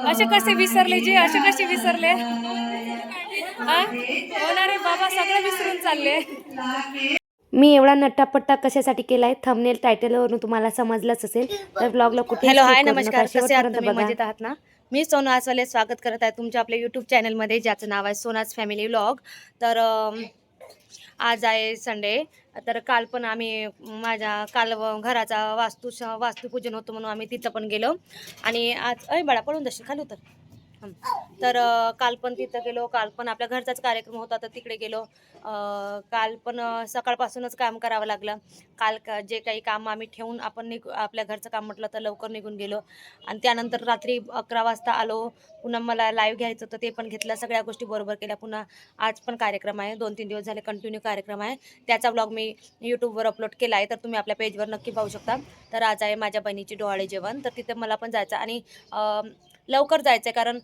असे कसे विसरले जे असे कसे विसरले होणार रे बाबा सगळे विसरून चालले. मी एवढा नट्टापट्टा कशासाठी केलाय थंबनेल टायटलवरून तुम्हाला समजलंच असेल. तर ब्लॉगला कुठे हॅलो हाय स्किप करू नका, नमस्कार, कसे आहात शेवटपर्यंत तुम्ही? बघा. मजेत आहात ना? मी सोनू आसवाले स्वागत करत आहे तुमच्या आपल्या यूट्यूब चॅनलमध्ये ज्याचं नाव आहे सोनाज फॅमिली व्लॉग. तर आज आहे संडे. तर काल पण आम्ही काल घराचा वास्तुपूजन होतं म्हणून आम्ही तिथं पण गेलो. आणि आज बाळा पळून जशी खाली उतर. तर काल पण तिथं गेलो. काल पण आपल्या घरचाच कार्यक्रम होता तर तिकडे गेलो. काल पण सकाळपासूनच काम करावं लागलं. काल जे काही काम आम्ही ठेवून आपण आपल्या घरचं काम म्हटलं तर लवकर निघून गेलो. आणि त्यानंतर रात्री 11 वाजता आलो. पुन्हा मला लाईव्ह घ्यायचं होतं ते पण घेतलं. सगळ्या गोष्टी बरोबर केल्या. पुन्हा आज पण कार्यक्रम आहे. 2-3 दिवस झाले कंटिन्यू कार्यक्रम आहे. त्याचा ब्लॉग मी यूट्यूबवर अपलोड केला आहे तर तुम्ही आपल्या पेजवर नक्की पाहू शकता. तर आज आहे माझ्या बहिणीची डोहाळे जेवण. तर तिथे मला पण जायचं आणि लवकर जायचं आहे कारण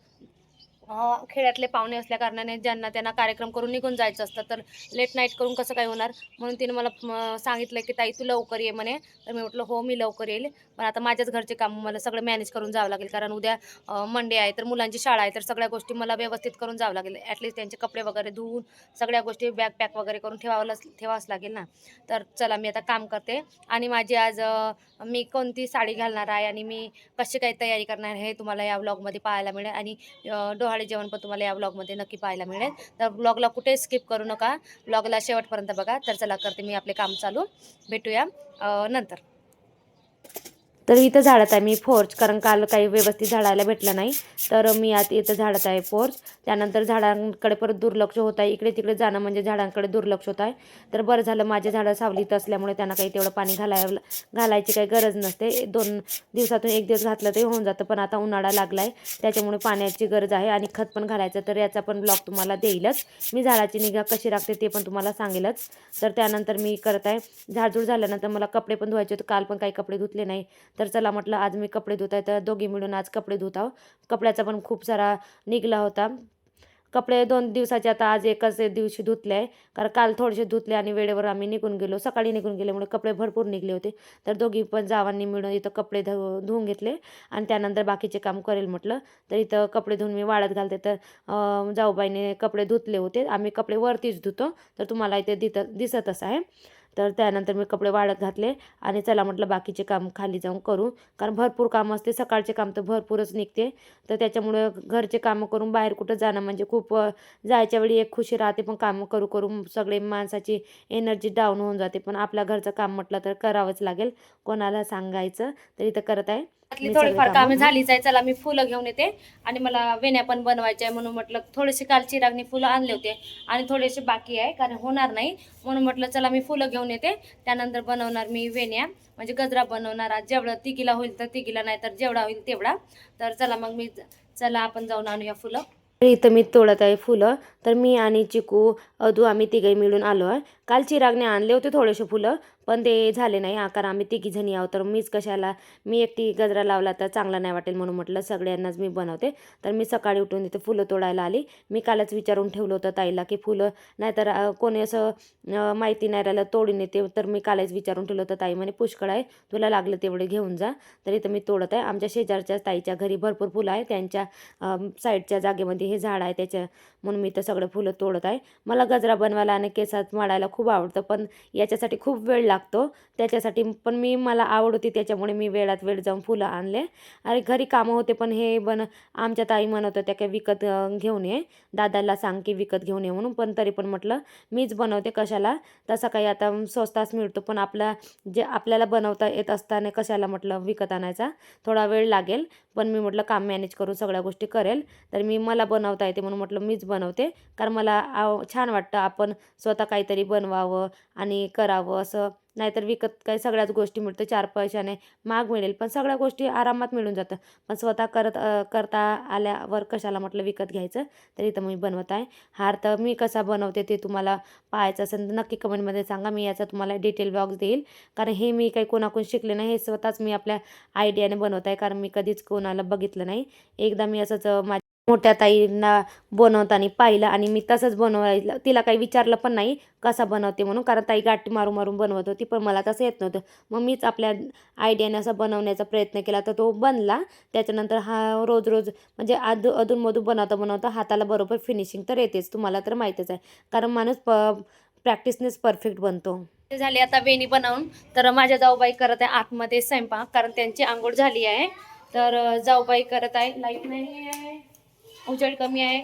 खेड्यातले पाहुणे असल्या कारणाने ज्यांना त्यांना कार्यक्रम करून निघून जायचं असतं तर लेट नाईट करून कसं काय होणार. म्हणून तिने मला सांगितलं की ताई तू लवकर ये म्हणे. तर मी म्हटलं हो मी लवकर येईल. पण आता माझ्याच घरचे काम मला सगळं मॅनेज करून जावं लागेल कारण उद्या मंडे आहे तर मुलांची शाळा आहे तर सगळ्या गोष्टी मला व्यवस्थित करून जावं लागेल. ॲटलिस्ट त्यांचे कपडे वगैरे धुवून सगळ्या गोष्टी बॅग पॅक वगैरे करून ठेवावंच लागेल ना. तर चला मी आता काम करते. आणि माझी आज मी कोणती साडी घालणार आहे आणि मी कशी काही तयारी करणार आहे हे तुम्हाला या व्लॉगमध्ये पाहायला मिळेल. आणि डोहाळे जेवण पण तुम्हाला या व्लॉगमध्ये नक्की पाहायला मिळेल. तर व्लॉगला कुठे स्किप करू नका, व्लॉगला शेवटपर्यंत बघा. तर चला करते मी आपले काम चालू. भेटूया नंतर. तर इथं झाडत आहे मी फोर्च कारण काल काही व्यवस्थित झाडायला भेटलं नाही. तर मी आता इथं झाडत आहे फोर्च. त्यानंतर झाडांकडे परत दुर्लक्ष होत आहे. इकडे तिकडे जाणं म्हणजे झाडांकडे दुर्लक्ष होत आहे. तर बरं झालं माझे झाडं सावलीत असल्यामुळे त्यांना काही तेवढं पाणी घालायची काही गरज नसते. 2 दिवसातून 1 दिवस घातलं ते होऊन जातं. पण आता उन्हाळा लागला आहे त्याच्यामुळे पाण्याची गरज आहे आणि खत पण घालायचं. तर याचा पण ब्लॉग तुम्हाला देईलच. मी झाडाची निगा कशी राखते ते पण तुम्हाला सांगेलच. तर त्यानंतर मी करत आहे झाडझूड झाल्यानंतर मला कपडे पण धुवायचे होते. काल पण काही कपडे धुतले नाही. तर चला म्हटलं आज मी कपडे धुत आहे तर दोघी मिळून आज कपडे धुत आहोत. कपड्याचा पण खूप सारा निघला होता. कपडे 2 दिवसाचे आता आज एकाच दिवशी धुतले आहे कारण काल थोडेसे धुतले आणि वेळेवर आम्ही निघून गेलो. सकाळी निघून गेल्यामुळे कपडे भरपूर निघले होते. तर दोघी पण जावांनी मिळून इथं कपडे धुवून घेतले आणि त्यानंतर बाकीचे काम करेल म्हटलं. तर इथं कपडे धुवून मी वाळत घालते. तर जाऊबाईने कपडे धुतले होते. आम्ही कपडे वरतीच धुतो तर तुम्हाला इथे दिसतच आहे. तर त्यानंतर मी कपडे वाळत घातले आणि चला म्हटलं बाकीचे काम खाली जाऊन करू कारण भरपूर काम असते. सकाळचे काम तर भरपूरच निघते. तर त्याच्यामुळे घरचे कामं करून बाहेर कुठं जाणं म्हणजे खूप जायच्या वेळी एक खुशी राहते पण कामं करून सगळे माणसाची एनर्जी डाऊन होऊन जाते. पण आपल्या घरचं काम म्हटलं तर करावंच लागेल, कोणाला सांगायचं. तर इथं करत आहे मी सगळे थोडीफार कामं. कामे झालीच आहे. चला मी फुलं घेऊन येते आणि मला वेण्या पण बनवायच्या आहे म्हणून म्हटलं थोडेसे काल चिरागनी फुलं आणले होते आणि थोडेसे बाकी आहे कारण होणार नाही म्हणून म्हटलं चला मी फुलं घेऊन येते. त्यानंतर बनवणार मी वेण्या म्हणजे गजरा बनवणार. आज जेवढं तिघीला होईल तर तिघीला, नाही तर जेवढा होईल तेवढा. तर चला मग चला आपण जाऊन आणूया फुलं. इथं मी तोडत आहे फुलं. तर मी आणि चिकू अदू आम्ही तिघे मिळून आलो आहे. काल चिरागने आणले होते थोडेसे फुलं पण ते झाले नाही कारण आम्ही तिघीजणी आहोत. तर मीच कशाला, मी एकटी गजरा लावला तर चांगला नाही वाटेल म्हणून म्हटलं सगळ्यांनाच मी बनवते. तर मी सकाळी उठून इथे फुलं तोडायला आली. मी कालच विचारून ठेवलं होतं ताईला की फुलं नाहीतर कोणी असं माहिती नाही राहिलं तोडून येते. तर मी कालच विचारून ठेवलं होतं. ताई म्हणे पुष्कळ आहे, तुला लागलं तेवढे घेऊन जा. तर इथं मी तोडत आहे. आमच्या शेजारच्या ताईच्या घरी भरपूर फुलं आहे. त्यांच्या साईडच्या जागेमध्ये हे झाड आहे त्याच्या म्हणून मी तर सगळं फुलं तोडत आहे. मला गजरा बनवायला आणि केसात माळायला खूप आवडतं पण याच्यासाठी खूप वेळ लागतो. त्याच्यासाठी पण मला आवड होती त्याच्यामुळे मी वेळात वेळ जाऊन फुलं आणले. आणि घरी कामं होते पण हे आमच्या ताई म्हणत होत्या की विकत घेऊन ये, दादाला सांग की विकत घेऊन ये म्हणून. पण तरी पण म्हटलं मीच बनवते कशाला, तसं काही आता स्वस्ताच मिळतो पण आपल्याला बनवता येत असताना कशाला म्हटलं विकत आणायचा, थोडा वेळ लागेल. पण मी म्हटलं काम मॅनेज करून सगळ्या गोष्टी करेल. तर मला बनवता येते म्हणून म्हटलं मीच बनवते कारण मला छान वाटतं आपण स्वतः काहीतरी बनवावं आणि करावं असं. नाहीतर विकत काही सगळ्याच गोष्टी मिळतं, 4 पैशाने महाग मिळेल पण सगळ्या गोष्टी आरामात मिळून जातं. पण स्वतः करता आल्यावर कशाला म्हटलं विकत घ्यायचं. तर इथं मी बनवत आहे हार. तर मी कसा बनवते ते तुम्हाला पाहायचं असेल तर नक्की कमेंटमध्ये सांगा. मी याचा तुम्हाला डिटेल ब्लॉग देईल कारण हे मी काही कोणाकडून शिकले नाही, हे स्वतःच मी आपल्या आयडियाने बनवत आहे कारण मी कधीच कोणाला बघितलं नाही. एकदा मी असंच मोठ्या ताईंना बनवताना पाहिलं आणि मी तसंच बनवायला तिला काही विचारलं पण नाही कसा बनवते म्हणून, कारण ताई गाठी मारून मारून बनवत होती, पण मला तसं येत नव्हतं. मग मीच आपल्या आयडियाने असा बनवण्याचा प्रयत्न केला तर तो बनला. त्याच्यानंतर हा रोज रोज म्हणजे अधूनमधून बनवता बनवता हाताला बरोबर फिनिशिंग तर येतेच, तुम्हाला तर माहीतच आहे, कारण माणूस प्रॅक्टिसनेच परफेक्ट बनतो. ते झाली आता वेणी बनवून. तर माझ्या जाऊबाई करत आहे आतमध्ये स्वयंपाक, कारण त्यांची आंघोळ झाली आहे. तर जाऊबाई करत आहे. लाईट नाही आहे, उजेड कमी आहे.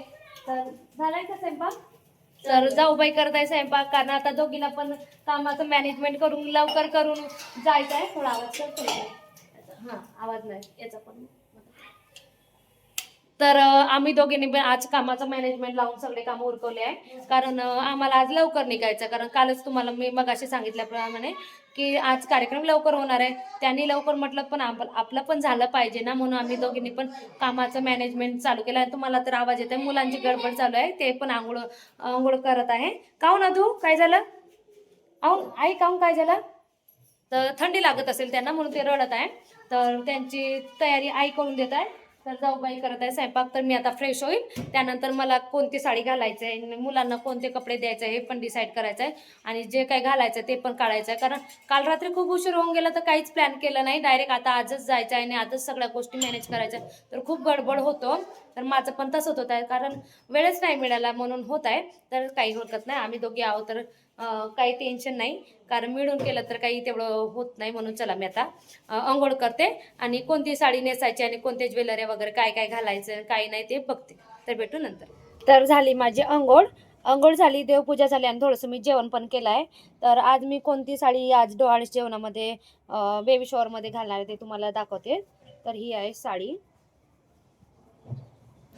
तर झालाय का स्वयंपाक? तर जाऊबाई करत आहे स्वयंपाक, कारण आता दोघीला पण कामाचं मॅनेजमेंट करून लवकर करून जायचं आहे. थोडा आवाज कर. हां, आवाज नाही याचा पण. तर आम्ही दोघींनी पण आज कामाचं मॅनेजमेंट लावून सगळे कामं उरकवले आहे, कारण आम्हाला आज लवकर निघायचं, कारण कालच तुम्हाला मी मगाशी सांगितल्याप्रमाणे की आज कार्यक्रम लवकर होणार आहे. त्यांनी लवकर म्हटलं, पण आपलं पण झालं पाहिजे ना, म्हणून आम्ही दोघींनी पण कामाचं मॅनेजमेंट चालू केलं आहे. तुम्हाला तर आवाज येत आहे, मुलांची गडबड चालू आहे, ते पण आंघोळ आंघोळ करत आहे. काहून ना तू काय झालं? आई काहून काय झालं? तर थंडी लागत असेल त्यांना म्हणून ते रडत आहे. तर त्यांची तयारी आई करून देत आहे. तर जाऊबाई करत आहे स्वयंपाक. तर मी आता फ्रेश होईल, त्यानंतर मला कोणती साडी घालायचं आहे, मुलांना कोणते कपडे द्यायचे आहे हे पण डिसाईड करायचं आहे, आणि जे काही घालायचं आहे ते पण काढायचं आहे, कारण काल रात्री खूप उशीर होऊन गेला तर काहीच प्लॅन केलं नाही. डायरेक्ट आता आजच जायचं आहे आणि आजच सगळ्या गोष्टी मॅनेज करायच्या, तर खूप गडबड होतो. तर माझं पण तसंच होत आहे, कारण वेळच नाही मिळाला म्हणून होत आहे. तर काही हरकत नाही, आम्ही दोघी आहोत तर काही टेन्शन नाही, कारण मिळून केलं तर काही तेवढं होत नाही. म्हणून चला मी आता अंघोळ करते आणि कोणती साडी नेसायची आणि कोणते ज्वेलरी वगैरे काय काय घालायचं काय नाही ते बघते. तर भेटू नंतर. तर झाली माझी अंघोळ. अंघोळ झाली, देवपूजा झाली आणि थोडंसं मी जेवण पण केलं आहे. तर आज मी कोणती साडी आज डोहाळे जेवणामध्ये बेबी शॉवरमध्ये घालणार आहे ते तुम्हाला दाखवते. तर ही आहे साडी,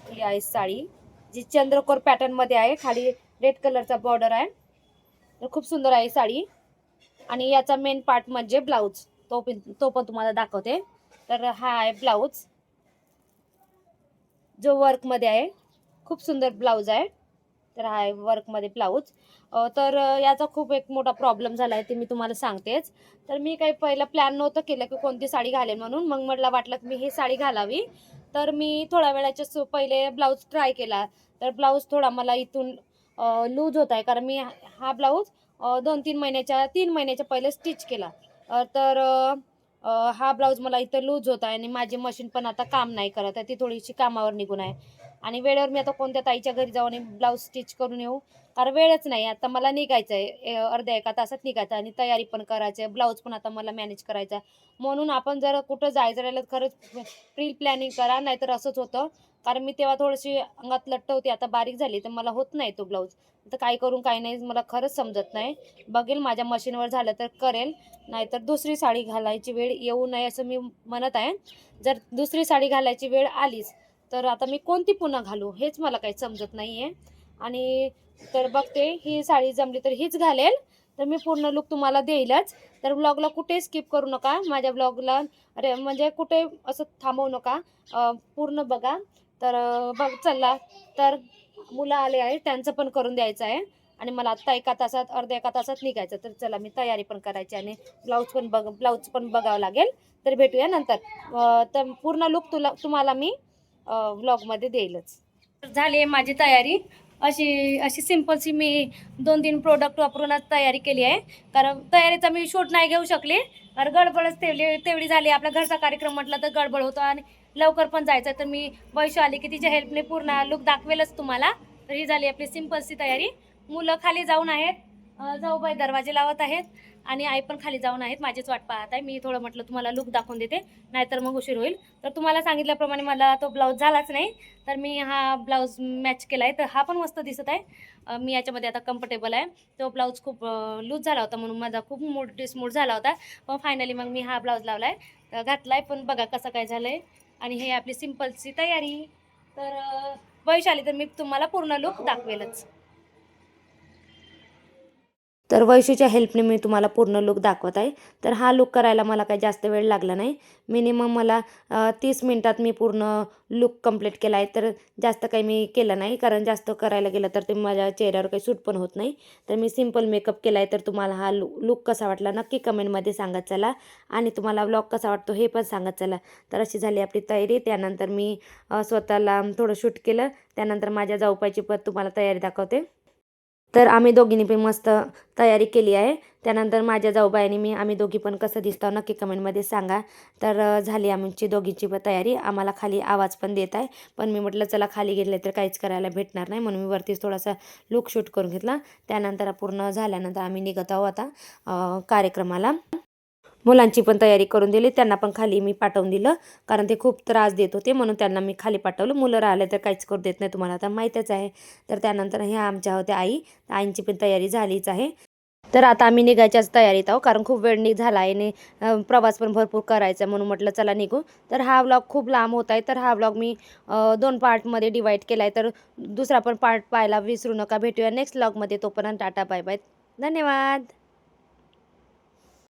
ही आहे साडी जी चंद्रकोर पॅटर्नमध्ये आहे, खाली रेड कलरचा बॉर्डर आहे. तर खूप सुंदर आहे साडी, आणि याचा मेन पार्ट म्हणजे ब्लाऊज, तो पण तुम्हाला दाखवते. तर हा आहे ब्लाऊज जो वर्कमध्ये आहे, खूप सुंदर ब्लाऊज आहे. तर हा आहे वर्कमध्ये ब्लाऊज. तर याचा खूप एक मोठा प्रॉब्लेम झाला आहे, ते मी तुम्हाला सांगतेच. तर मी काही पहिला प्लॅन नव्हतं केलं की कोणती साडी घालेल म्हणून, मग मला वाटलं की मी ही साडी घालावी. तर मी थोड्या वेळाच्या पहिले ब्लाऊज ट्राय केला. तर ब्लाऊज थोडा मला इथून लूज होत आहे, कारण मी हा ब्लाऊज 3 महिन्याच्या पहिले स्टिच केला. तर हा ब्लाऊज मला इथं लूज होत आहे आणि माझी मशीन पण आता काम नाही करत आहे, ती थोडीशी कामावर निघून आहे. आणि वेळेवर मी आता कोणत्या ताईच्या घरी जाऊन ब्लाऊज स्टिच करून येऊ, कारण वेळच नाही. आता मला निघायचं आहे, अर्ध्या एका तासात निघायचं, आणि तयारी पण करायची आहे, ब्लाऊज पण आता मला मॅनेज करायचा आहे. म्हणून आपण जर कुठं जायचं राहिलं तर खरंच प्री प्लॅनिंग करा, नाहीतर असंच होतं. कारण मी तेव्हा थोडीशी अंगात लट्ट होती, आता बारीक झाली, तर मला होत नाही तो ब्लाऊज. तर काय करून काय नाही मला खरंच समजत नाही. बघेल माझ्या मशीनवर झालं तर करेल, नाहीतर दुसरी साडी घालायची वेळ येऊ नये असं मी म्हणत आहे. जर दुसरी साडी घालायची वेळ आलीच तर आता मी कोणती पुन्हा घालू हेच मला काही समजत नाही आहे. आणि तर बघते, ही साडी जमली तर हीच घालेल. तर मी पूर्ण लुक तुम्हाला देईलच. तर ब्लॉगला कुठे स्किप करू नका, माझ्या ब्लॉगला अरे म्हणजे कुठे असं थांबवू नका, पूर्ण बघा. तर बघ चला, तर मुलं आले आहे त्यांचं पण करून द्यायचं आहे, आणि मला आत्ता अर्ध्या एका तासात निघायचं. तर चला मी तयारी पण करायची आणि ब्लाऊज पण बघावं लागेल. तर भेटूया नंतर. तर पूर्ण लुक तुम्हाला मी व्लॉगमध्ये देईलच. झाली आहे माझी तयारी. अशी अशी सिम्पलची मी 2-3 प्रोडक्ट वापरूनच तयारी केली आहे, कारण तयारीचा मी शूट नाही घेऊ शकले, कारण गडबडच तेवढी झाली. आपल्या घरचा कार्यक्रम म्हटलं तर गडबड होतो आणि लवकर पण जायचं. तर मी वैशू आली की तिच्या हेल्पने पूर्ण लुक दाखवेलच तुम्हाला. तर ही झाली आपली सिम्पलची तयारी. मुलं खाली जाऊन आहेत, जाऊबाई दरवाजे लावत आहेत, आणि आई पण खाली जाऊन आहेत, माझीच वाट पाहत आहे. मी थोडं म्हटलं तुम्हाला लुक दाखवून देते, नाहीतर मग उशीर होईल. तर तुम्हाला सांगितल्याप्रमाणे मला तो ब्लाऊज झालाच नाही, तर मी हा ब्लाऊज मॅच केला आहे. तर हा पण मस्त दिसत आहे. मी याच्यामध्ये आता कम्फर्टेबल आहे. तो ब्लाऊज खूप लूज झाला होता म्हणून माझा खूप डिसमूड झाला होता, पण फायनली मग मी हा ब्लाऊज लावला आहे, घातला आहे. पण बघा कसं काय झालं आहे. आणि हे आपली सिम्पलची तयारी. तर वैशाली तर मी तुम्हाला पूर्ण लुक दाखवेलच. तर वैशूच्या हेल्पने मी तुम्हाला पूर्ण लूक दाखवत आहे. तर हा लूक करायला मला काही जास्त वेळ लागला नाही. मिनिमम मला 30 मिनिटात मी पूर्ण लूक कंप्लीट केला आहे. तर जास्त काही मी केलं नाही, कारण जास्त करायला गेलं तर ते माझ्या चेहऱ्यावर काही सूट पण होत नाही. तर मी सिंपल मेकअप केला आहे. तर तुम्हाला हा लूक कसा वाटला नक्की कमेंटमध्ये सांगत चला, आणि तुम्हाला व्लॉग कसा वाटतो हे पण सांगत चला. तर अशी झाली आपली तयारी. त्यानंतर मी स्वतःला थोडं शूट केलं. त्यानंतर माझ्या जाऊबाईची पण तुम्हाला तयारी दाखवते. तर आम्ही दोघींनी पण मस्त तयारी केली आहे. त्यानंतर माझ्या जाऊबाईंनी आम्ही दोघी पण कसं दिसतो नक्की कमेंटमध्ये सांगा. तर झाली आमची दोघींची पण तयारी. आम्हाला खाली आवाज पण देत आहे, पण मी म्हटलं चला खाली गेले तर काहीच करायला भेटणार नाही, म्हणून मी वरतीच थोडासा लूक शूट करून घेतला. त्यानंतर पूर्ण झाल्यानंतर आम्ही निघत आहोत आता कार्यक्रमाला. मुलांची पण तयारी करून दिली. त्यांना पण खाली मी पाठवून दिलं, कारण ते खूप त्रास देत होते, म्हणून त्यांना मी खाली पाठवलं. मुलं राहिले तर काहीच करू देत नाही, तुम्हाला आता माहीतच आहे. तर त्यानंतर ह्या आमच्या होत्या आई. आईंची पण तयारी झालीच आहे. तर आता आम्ही निघायच्याच तयारीत आहोत, कारण खूप वेळ झाला आहे आणि प्रवास पण भरपूर करायचा, म्हणून म्हटलं चला निघू. तर हा व्लॉग खूप लांब होत आहे. तर हा व्लॉग मी 2 पार्टमध्ये डिवाईड केला आहे. तर दुसरा पण पार्ट पाहायला विसरू नका. भेटूया नेक्स्ट व्लॉगमध्ये. तोपर्यंत टाटा बाय बाय. धन्यवाद.